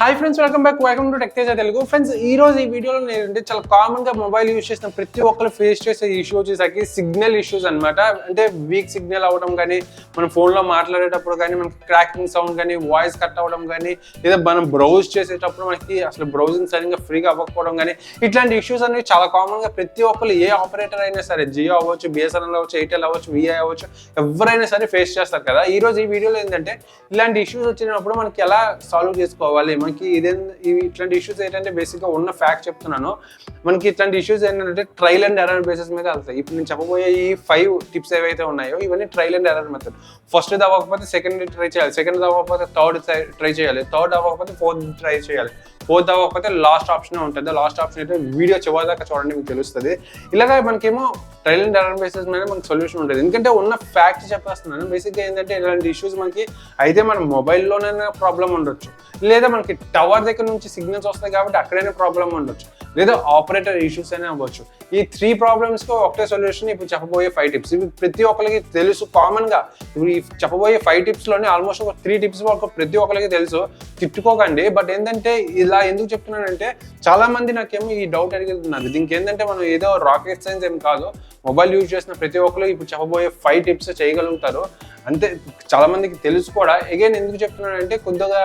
Hi friends, welcome to Teja Telugu. Friends, ఈ రోజు ఈ వీడియోలో నేను చాలా కామన్ గా మొబైల్ యూజ్ చేసిన ప్రతి ఒక్కరు ఫేస్ చేసే ఇష్యూ వచ్చేసరికి సిగ్నల్ ఇష్యూస్ అన్నమాట. అంటే వీక్ సిగ్నల్ అవ్వడం కానీ, మనం ఫోన్ లో మాట్లాడేటప్పుడు కానీ, మనకి క్రాకింగ్ సౌండ్ కానీ, వాయిస్ కట్ అవ్వడం కానీ, లేదా మనం బ్రౌజ్ చేసేటప్పుడు మనకి అసలు బ్రౌజింగ్ సరిగ్గా ఫ్రీగా అవ్వకపోవడం కానీ, ఇట్లాంటి ఇష్యూస్ అనేవి చాలా కామన్ గా ప్రతి ఒక్కరు ఏ ఆపరేటర్ అయినా సరే, జియో అవ్వచ్చు, బిఎస్ఎన్ఎల్ అవ్వచ్చు, ఎయిర్టెల్ అవ్వచ్చు, విఐ అవ్వచ్చు, ఎవరైనా సరే ఫేస్ చేస్తారు కదా. ఈ రోజు ఈ వీడియోలో ఏంటంటే ఇలాంటి ఇష్యూస్ వచ్చినప్పుడు మనకి ఎలా సాల్వ్ చేసుకోవాలి, మనకి ఇట్లాంటి ఇష్యూస్ ఏంటంటే బేసిక్ గా ఉన్న ఫ్యాక్ట్ చెప్తున్నాను. మనకి ఇట్లాంటి ఇష్యూస్ ఏంటంటే ట్రయల్ అండ్ ఎర్రర్ బేసిస్ మీద వెళ్తాయి. ఇప్పుడు నేను చెప్పబోయే ఈ 5 టిప్స్ ఏవైతే ఉన్నాయో ఇవన్నీ trial and error method. First అవ్వకపోతే సెకండ్ ట్రై చేయాలి, సెకండ్ అవ్వకపోతే థర్డ్ ట్రై చేయాలి, థర్డ్ అవ్వకపోతే ఫోర్త్ ట్రై చేయాలి, ఫోర్త్ అవ్వకపోతే లాస్ట్ ఆప్షన్ ఉంటుంది. లాస్ట్ ఆప్షన్ అయితే వీడియో చివరిదాకా చూడండి, మీకు తెలుస్తుంది. ఇలాగా మనకేమో ట్రయల్ అండ్ ఎర్రర్ బేసిస్ మీద మనకి సొల్యూషన్ ఉంటుంది. ఎందుకంటే ఉన్న ఫ్యాక్ట్ చెప్పేస్తున్నాను. బేసిక్గా ఏంటంటే ఇలాంటి ఇష్యూస్ మనకి అయితే మన మొబైల్లోనైనా ప్రాబ్లం ఉండొచ్చు, లేదా మనకి టవర్ దగ్గర నుంచి సిగ్నల్స్ వస్తాయి కాబట్టి అక్కడైనా ప్రాబ్లం ఉండొచ్చు, లేదా ఆపరేటర్ ఇష్యూస్ అయినా అవ్వచ్చు. ఈ 3 ప్రాబ్లమ్స్కి ఒకటే సొల్యూషన్ ఇప్పుడు చెప్పబోయే 5 టిప్స్. ఇవి ప్రతి ఒక్కరికి తెలుసు కామన్గా. ఇప్పుడు ఈ చెప్పబోయే 5 టిప్స్లోనే ఆల్మోస్ట్ ఒక 3 టిప్స్ వరకు ప్రతి ఒక్కరికి తెలుసు, తిట్టుకోకండి. బట్ ఏంటంటే ఇలా ఎందుకు చెప్తున్నానంటే చాలా మంది నాకేమో ఈ డౌట్ అడుగుతున్నారు. దీనికి ఏంటంటే మనం ఏదో రాకెట్ సైన్స్ ఏం కాదు, మొబైల్ యూజ్ చేసిన ప్రతి ఒక్కరు ఇప్పుడు చెప్పబోయే 5 టిప్స్ చేయగలుగుతారు. అంతే, చాలా మందికి తెలుసు కూడా. అగైన్ ఎందుకు చెప్తున్నానంటే కొద్దిగా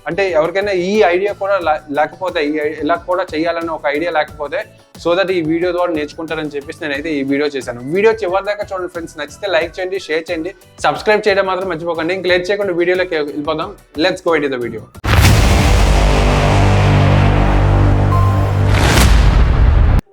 అంటే ఎవరికైనా ఈ ఐడియా కూడా లేకపోతే, ఇలా కూడా చేయాలని ఒక ఐడియా లేకపోతే, సో దట్ ఈ వీడియో ద్వారా నేర్చుకుంటారని చెప్పేసి నేనైతే ఈ వీడియో చేశాను. వీడియో చివరి దాకా చూడండి ఫ్రెండ్స్. నచ్చితే లైక్ చేయండి, షేర్ చేయండి, సబ్స్క్రైబ్ చేయడం మాత్రం మర్చిపోకండి. ఇంక లేట్ చేయకుండా వీడియోలోకి వెళ్ళిపోదాం. Let's go into the video.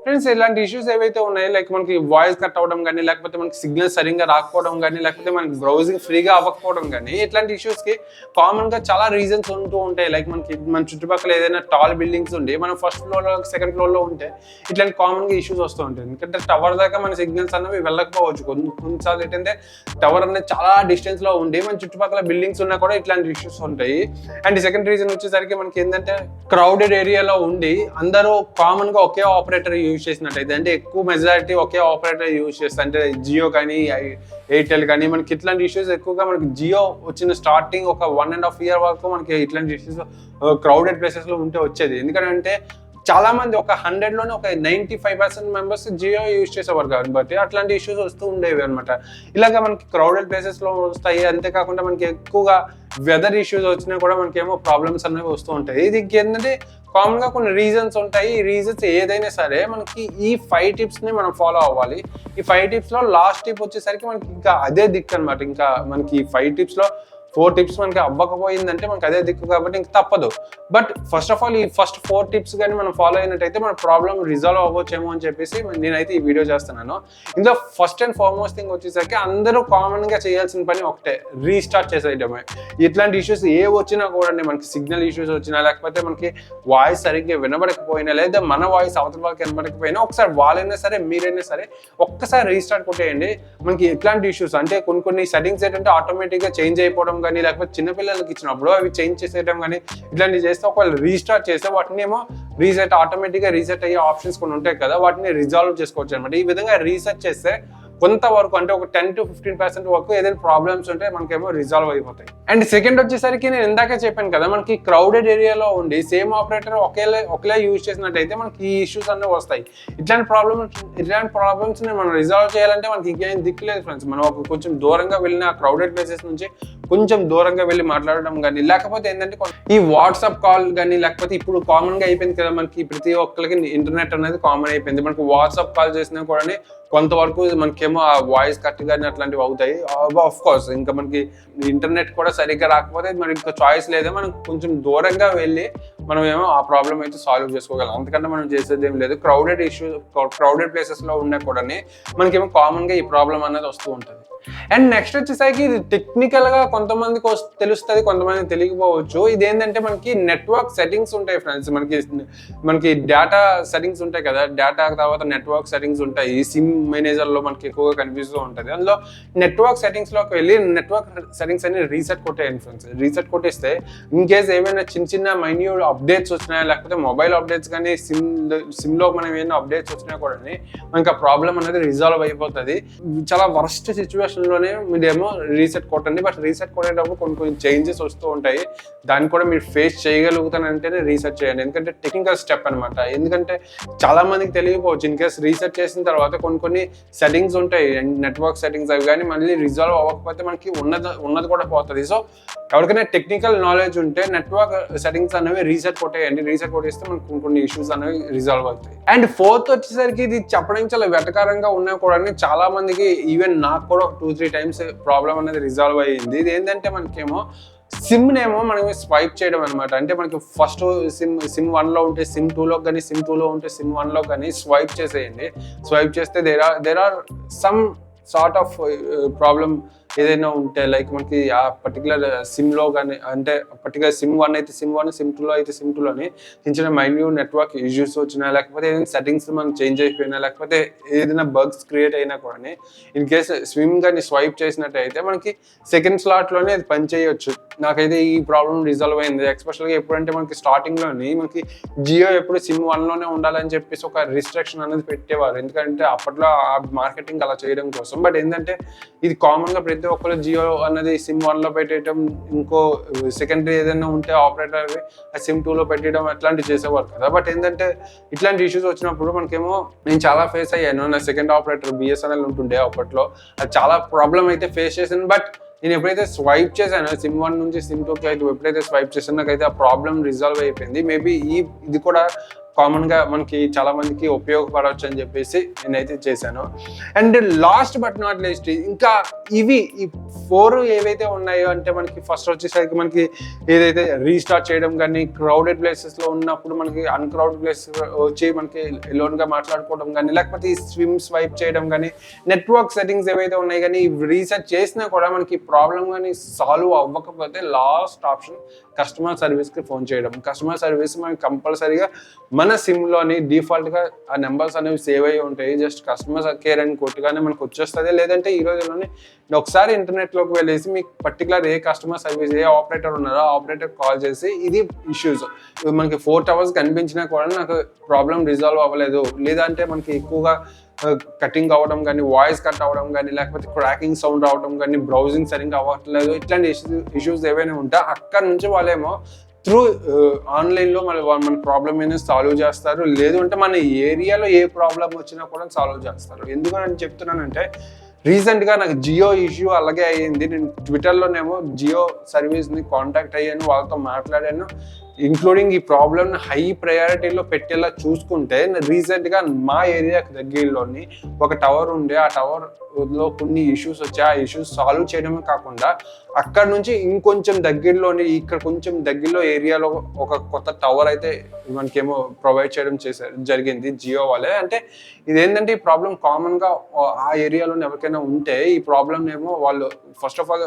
Friends, ఇలాంటి ఇష్యూస్ ఏవైతే ఉన్నాయో, లైక్ మనకి వాయిస్ కట్ అవ్వడం కానీ, లేకపోతే మనకి సిగ్నల్ సరిగ్గా రాకపోవడం కానీ, లేకపోతే మనకి బ్రౌజింగ్ ఫ్రీగా అవ్వకపోవడం కానీ, ఇట్లాంటి ఇష్యూస్కి కామన్గా చాలా రీజన్స్ ఉంటూ ఉంటాయి. లైక్ మనకి మన చుట్టుపక్కల ఏదైనా టాల్ బిల్డింగ్స్ ఉండి మనం ఫస్ట్ ఫ్లోర్లో సెకండ్ ఫ్లోర్లో ఉంటే ఇట్లాంటి కామన్గా ఇష్యూస్ వస్తూ ఉంటాయి. ఎందుకంటే టవర్ దాకా మన సిగ్నల్స్ అనేవి వెళ్ళకపోవచ్చు. కొన్నిసార్లు ఏంటంటే టవర్ అనేది చాలా డిస్టెన్స్లో ఉండి మన చుట్టుపక్కల బిల్డింగ్స్ ఉన్నా కూడా ఇట్లాంటి ఇష్యూస్ ఉంటాయి. అండ్ సెకండ్ రీజన్ వచ్చేసరికి మనకి ఏంటంటే క్రౌడెడ్ ఏరియాలో ఉండి అందరూ కామన్గా ఒకే ఆపరేటర్ యూజ్ చేసినట్టయితే, అంటే ఎక్కువ మెజారిటీ ఒకే ఆపరేటర్ యూజ్ చేస్తారు, అంటే జియో కానీ ఎయిర్టెల్ కానీ, మనకి ఇట్లాంటి ఇష్యూస్ ఎక్కువగా మనకి జియో వచ్చిన స్టార్టింగ్ ఒక 1.5 year వరకు మనకి ఇట్లాంటి ఇష్యూస్ క్రౌడెడ్ ప్లేసెస్లో ఉంటే వచ్చేది. ఎందుకంటే చాలా మంది ఒక 100లోనే ఒక 95% మెంబర్స్ జియో యూజ్ చేసేవారు కాబట్టి అట్లాంటి ఇష్యూస్ వస్తూ ఉండేవి అనమాట. ఇలాగ మనకి క్రౌడెడ్ ప్లేసెస్లో వస్తాయి. అంతేకాకుండా మనకి ఎక్కువగా వెదర్ ఇష్యూస్ వచ్చినా కూడా మనకేమో ప్రాబ్లమ్స్ అనేవి వస్తూ ఉంటాయి. ఇది ఏంటంటే కామన్గా కొన్ని రీజన్స్ ఉంటాయి. ఈ రీజన్స్ ఏదైనా సరే మనకి ఈ 5 టిప్స్ని మనం ఫాలో అవ్వాలి. ఈ 5 టిప్స్లో లాస్ట్ టిప్ వచ్చేసరికి మనకి ఇంకా అదే దిక్కు అనమాట. ఇంకా మనకి ఈ 5 టిప్స్లో 4 టిప్స్ మనకి అవ్వకపోయిందంటే మనకి అదే దిక్కు కాబట్టి ఇంక తప్పదు. బట్ ఫస్ట్ ఆఫ్ ఆల్ ఈ ఫస్ట్ 4 టిప్స్ కానీ మనం ఫాలో అయినట్టయితే మన ప్రాబ్లం రిజాల్వ్ అవ్వచ్చేమో అని చెప్పేసి నేనైతే ఈ వీడియో చేస్తున్నాను. ఇందులో ఫస్ట్ అండ్ ఫార్మోస్ట్ థింగ్ వచ్చేసరికి అందరూ కామన్గా చేయాల్సిన పని ఒకటే, రీస్టార్ట్ చేసేయడమే. ఇట్లాంటి ఇష్యూస్ ఏ వచ్చినా కూడా, మనకి సిగ్నల్ ఇష్యూస్ వచ్చినా, లేకపోతే మనకి వాయిస్ సరిగ్గా వినబడకపోయినా, లేదా మన వాయిస్ అవతల వాళ్ళకి వినబడకపోయినా, ఒకసారి వాళ్ళైనా సరే మీరైనా సరే ఒక్కసారి రీస్టార్ట్ కొట్టేయండి. మనకి ఇట్లాంటి ఇష్యూస్ అంటే కొన్ని సెట్టింగ్స్ ఏంటంటే ఆటోమేటిక్గా చేంజ్ అయిపోవడం కానీ, లేకపోతే చిన్నపిల్లలకి ఇచ్చినప్పుడు అవి చేంజ్ చేసేయడం కానీ, ఇట్లాంటివి చేస్తే ఒకవేళ రీస్టార్ట్ చేస్తే వాటిని ఏమో ఆటోమేటిక్గా రీసెట్ అయ్యే ఆప్షన్స్ కొన్ని ఉంటాయి కదా, వాటిని రిజాల్వ్ చేసుకోవచ్చు అనమాట. ఈ విధంగా రీసెట్ చేస్తే కొంతవరకు, అంటే ఒక 10 to 15% వరకు ఏదైనా ప్రాబ్లమ్స్ ఉంటే మనకేమో రిజాల్వ్ అయిపోతాయి. అండ్ సెకండ్ వచ్చేసరికి నేను ఇందాకే చెప్పాను కదా, మనకి క్రౌడెడ్ ఏరియాలో ఉండి సేమ్ ఆపరేటర్ ఒకేలా యూజ్ చేసినట్టయితే మనకి ఈ ఇష్యూస్ అన్నీ వస్తాయి. ఇట్లాంటి ప్రాబ్లమ్స్ మనం రిజాల్వ్ చేయాలంటే మనకి ఇంకేం దిక్కు లేదు ఫ్రెండ్స్. మనం కొంచెం దూరంగా వెళ్ళిన క్రౌడెడ్ ప్లేసెస్ నుంచి కొంచెం దూరంగా వెళ్ళి మాట్లాడడం కానీ, లేకపోతే ఏంటంటే ఈ వాట్సాప్ కాల్ కానీ, లేకపోతే ఇప్పుడు కామన్గా అయిపోయింది కదా, మనకి ప్రతి ఒక్కరికి ఇంటర్నెట్ అనేది కామన్ అయిపోయింది. మనకి వాట్సాప్ కాల్ చేసినా కూడా కొంతవరకు మనకేమో ఆ వాయిస్ కట్ కానీ అట్లాంటివి అవుతాయి. ఆఫ్ కోర్స్ ఇంకా మనకి ఇంటర్నెట్ కూడా సరిగ్గా రాకపోతే మనకి ఇంకా చాయిస్ లేదా, మనం కొంచెం దూరంగా వెళ్ళి మనం ఏమో ఆ ప్రాబ్లం అయితే సాల్వ్ చేసుకోగలం. అంతకంటే మనం చేసేది ఏం లేదు. క్రౌడెడ్ ప్లేసెస్లో ఉన్నా కూడా మనకేమో కామన్గా ఈ ప్రాబ్లం అనేది వస్తూ ఉంటుంది. అండ్ నెక్స్ట్ వచ్చేసరికి ఇది టెక్నికల్గా కొంతమందికి తెలుస్తుంది, కొంతమంది తెలియకపోవచ్చు. ఇదేంటంటే మనకి నెట్వర్క్ సెట్టింగ్స్ ఉంటాయి ఫ్రెండ్స్. మనకి డేటా సెట్టింగ్స్ ఉంటాయి కదా, డేటా తర్వాత నెట్వర్క్ సెట్టింగ్స్ ఉంటాయి. సిమ్ మేనేజర్లో మనకి ఎక్కువగా కనిపిస్తూ ఉంటుంది. అందులో నెట్వర్క్ సెట్టింగ్స్లోకి వెళ్ళి నెట్వర్క్ సెట్టింగ్స్ అన్ని రీసెట్ కొట్టేయండి ఫ్రెండ్స్. రీసెట్ కొట్టేస్తే ఇన్ కేస్ ఏమైనా చిన్న మైన్యూట్ అప్డేట్స్ వచ్చినాయా, లేకపోతే మొబైల్ అప్డేట్స్ కానీ, సిమ్లో మనం ఏమైనా అప్డేట్స్ వచ్చినా కూడా మనకి ఆ ప్రాబ్లం అనేది రిజాల్వ్ అయిపోతుంది. చాలా వరస్ట్ సిచ్యువేషన్ సిచ్యువేషన్లోనే మీరేమో రీసెట్ కొట్టండి. బట్ రీసెట్ కొట్టేటప్పుడు కొన్ని చేంజెస్ వస్తూ ఉంటాయి. దాన్ని కూడా మీరు ఫేస్ చేయగలుగుతానంటేనే రీసెట్ చేయండి. ఎందుకంటే టెక్నికల్ స్టెప్ అనమాట. ఎందుకంటే చాలా మందికి తెలియకపోవచ్చు. ఇన్ కేస్ రీసెట్ చేసిన తర్వాత కొన్ని సెట్టింగ్స్ ఉంటాయి, నెట్వర్క్ సెట్టింగ్స్, అవి కానీ మళ్ళీ రిజాల్వ్ అవ్వకపోతే మనకి ఉన్నది కూడా పోతుంది. సో ఎవరికైనా టెక్నికల్ నాలెడ్జ్ ఉంటే నెట్వర్క్ సెట్టింగ్స్ అనేవి రీసెట్ కొట్టేయండి. రీసెట్ కొట్టేస్తే మనకు కొన్ని ఇష్యూస్ అనేవి రిజాల్వ్ అవుతాయి. అండ్ ఫోర్త్ వచ్చేసరికి ఇది చెప్పడానికి చాలా వెటకారంగా ఉన్నా కూడా చాలా మందికి, ఈవెన్ నాకు కూడా 2-3 టైమ్స్ ప్రాబ్లం అనేది రిజాల్వ్ అయ్యింది. ఇది ఏంటంటే మనకేమో సిమ్నేమో మనం స్వైప్ చేయడం అనమాట. అంటే మనకి ఫస్ట్ సిమ్ 1లో ఉంటే సిమ్ 2లో కానీ, సిమ్ 2లో ఉంటే సిమ్ 1లో కానీ స్వైప్ చేసేయండి. స్వైప్ చేస్తే there are some sort of problem ఏదైనా ఉంటే, లైక్ మనకి ఆ పర్టికులర్ సిమ్లో కానీ, అంటే పర్టికులర్ సిమ్ 1 అయితే సిమ్ 1, సిమ్ 2లో అయితే సిమ్ 2లోని చిన్న మైన్యూట్ నెట్వర్క్ ఇష్యూస్ వచ్చినా, లేకపోతే ఏదైనా సెట్టింగ్స్ మనం చేంజ్ అయిపోయినా, లేకపోతే ఏదైనా బగ్స్ క్రియేట్ అయినా కూడా ఇన్ కేస్ సిమ్ కానీ స్వైప్ చేసినట్టయితే మనకి సెకండ్ స్లాట్లోనే అది పనిచేయొచ్చు. నాకైతే ఈ ప్రాబ్లం రిజాల్వ్ అయింది. ఎస్పెషల్గా ఎప్పుడంటే మనకి స్టార్టింగ్లోని మనకి జియో ఎప్పుడు సిమ్ 1లోనే ఉండాలని చెప్పేసి ఒక రిస్ట్రిక్షన్ అనేది పెట్టేవారు. ఎందుకంటే అప్పట్లో ఆ మార్కెటింగ్ అలా చేయడం కోసం. బట్ ఏంటంటే ఇది కామన్గా ప్రతి ఒక్కరు జియో అన్నది సిమ్ 1లో పెట్టేయడం, ఇంకో సెకండరీ ఏదైనా ఉంటే ఆపరేటర్ సిమ్ 2లో పెట్టడం, అట్లాంటివి చేసేవారు కదా. బట్ ఏంటంటే ఇట్లాంటి ఇష్యూస్ వచ్చినప్పుడు మనకేమో, నేను చాలా ఫేస్ అయ్యాను. నా సెకండ్ ఆపరేటర్ బిఎస్ఎన్ఎల్ ఉంటుండే అప్పట్లో, అది చాలా ప్రాబ్లం అయితే ఫేస్ చేశాను. బట్ నేను ఎప్పుడైతే స్వైప్ చేశానో సిమ్ 1 నుంచి సిమ్ 2కి అయితే ఎప్పుడైతే స్వైప్ చేశానో నాకైతే ఆ ప్రాబ్లం రిజాల్వ్ అయిపోయింది. మేబీ ఇది కూడా కామన్గా మనకి చాలా మందికి ఉపయోగపడవచ్చు అని చెప్పేసి నేనైతే చేశాను. And last but not least, ఇంకా ఈ 4 ఏవైతే ఉన్నాయో, అంటే మనకి ఫస్ట్ వచ్చేసరికి మనకి ఏదైతే రీస్టార్ట్ చేయడం కానీ, క్రౌడెడ్ ప్లేసెస్లో ఉన్నప్పుడు మనకి అన్క్రౌడెడ్ ప్లేస్ వచ్చి మనకి లోన్గా మాట్లాడుకోవడం కానీ, లేకపోతే ఈ స్వైప్ చేయడం కానీ, నెట్వర్క్ సెట్టింగ్స్ ఏవైతే ఉన్నాయి కానీ రీసెట్ చేసినా కూడా మనకి ప్రాబ్లం కానీ సాల్వ్ అవ్వకపోతే లాస్ట్ ఆప్షన్ కస్టమర్ సర్వీస్కి ఫోన్ చేయడం. కస్టమర్ సర్వీస్ మనకి కంపల్సరీగా మన సిమ్లోని డిఫాల్ట్గా ఆ నెంబర్స్ అనేవి సేవ్ అయ్యి ఉంటాయి. జస్ట్ కస్టమర్ కేర్ అని కొట్టగానే మనకు వచ్చేస్తుంది. లేదంటే ఈ రోజుల్లోనే ఒకసారి ఇంటర్నెట్లోకి వెళ్ళేసి మీకు పర్టికులర్ ఏ కస్టమర్ సర్వీస్, ఏ ఆపరేటర్ ఉన్నారో ఆ ఆపరేటర్ కాల్ చేసి ఇది ఇష్యూస్ మనకి 4 hours కనిపించినా కూడా నాకు ప్రాబ్లం రిజాల్వ్ అవ్వలేదు, లేదంటే మనకి ఎక్కువగా కటింగ్ అవ్వడం కానీ, వాయిస్ కట్ అవ్వడం కానీ, లేకపోతే క్రాకింగ్ సౌండ్ రావడం కానీ, బ్రౌజింగ్ సరిగ్గా అవ్వట్లేదు, ఇట్లాంటి ఇష్యూస్ ఏవైనా ఉంటే అక్కడ నుంచి వాళ్ళేమో త్రూ ఆన్లైన్లో మన ప్రాబ్లమ్ ఏదైనా సాల్వ్ చేస్తారు. లేదు అంటే మన ఏరియాలో ఏ ప్రాబ్లం వచ్చినా కూడా సాల్వ్ చేస్తారు. ఎందుకని చెప్తున్నానంటే రీసెంట్గా నాకు జియో ఇష్యూ అలాగే అయ్యింది. నేను ట్విట్టర్లోనేమో జియో సర్వీస్ని కాంటాక్ట్ అయ్యాను, వాళ్ళతో మాట్లాడాను. ఇంక్లూడింగ్ ఈ ప్రాబ్లమ్ని హై ప్రయారిటీలో పెట్టేలా చూసుకుంటే, రీసెంట్గా మా ఏరియాకి దగ్గరలోని ఒక టవర్ ఉండే, ఆ టవర్లో కొన్ని ఇష్యూస్ వచ్చాయి. ఆ ఇష్యూస్ సాల్వ్ చేయడమే కాకుండా అక్కడ నుంచి ఇంకొంచెం దగ్గరలోని, ఇక్కడ కొంచెం దగ్గరలో ఏరియాలో ఒక కొత్త టవర్ అయితే మనకేమో ప్రొవైడ్ చేయడం జరిగింది జియో వాళ్ళే. అంటే ఇదేంటంటే ఈ ప్రాబ్లం కామన్గా ఆ ఏరియాలో ఎవరికైనా ఉంటే ఈ ప్రాబ్లమ్ ఏమో వాళ్ళు ఫస్ట్ ఆఫ్ ఆల్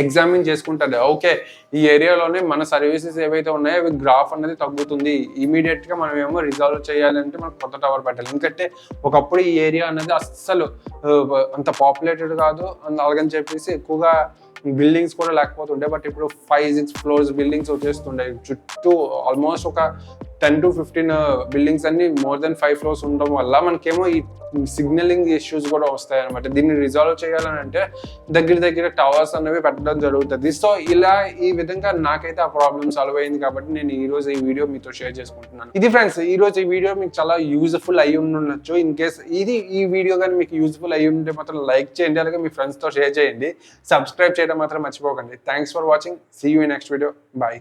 ఎగ్జామిన్ చేసుకుంటారు. ఓకే, ఈ ఏరియాలోనే మన సర్వీసెస్ ఏవైతే ఉన్నాయో అవి గ్రాఫ్ అనేది తగ్గుతుంది, ఇమీడియట్గా మనం ఏమో రిజాల్వ్ చేయాలంటే మనకు కొత్త టవర్ పెట్టాలి. ఎందుకంటే ఒకప్పుడు ఈ ఏరియా అనేది అస్సలు అంత పాపులేటెడ్ కాదు, అలాగని చెప్పేసి ఎక్కువగా బిల్డింగ్స్ కూడా లేకపోతుండే. బట్ ఇప్పుడు 5-6 floors బిల్డింగ్స్ వచ్చేస్తుండే. చుట్టూ ఆల్మోస్ట్ ఒక 10 to 15 బిల్డింగ్స్ అన్ని మోర్ దెన్ 5 floors ఉండడం వల్ల మనకేమో ఈ సిగ్నలింగ్ ఇష్యూస్ కూడా వస్తాయి అనమాట. దీన్ని రిజాల్వ్ చేయాలని అంటే దగ్గర టవర్స్ అనేవి పెట్టడం జరుగుతుంది. సో ఇలా ఈ విధంగా నాకైతే ఆ ప్రాబ్లమ్ సాల్వ్ అయింది కాబట్టి నేను ఈ రోజు ఈ వీడియో మీతో షేర్ చేసుకుంటున్నాను. ఇది ఫ్రెండ్స్, ఈ రోజు ఈ వీడియో మీకు చాలా యూజ్ఫుల్ అయి ఉండొచ్చు. ఇన్ కేస్ ఈ వీడియో కానీ మీకు యూజ్ఫుల్ అయి ఉంటే మాత్రం లైక్ చేయండి, అలాగే మీ ఫ్రెండ్స్తో షేర్ చేయండి, సబ్స్క్రైబ్ చేయడం మాత్రం మర్చిపోకండి. Thanks for watching. See you in next video. Bye.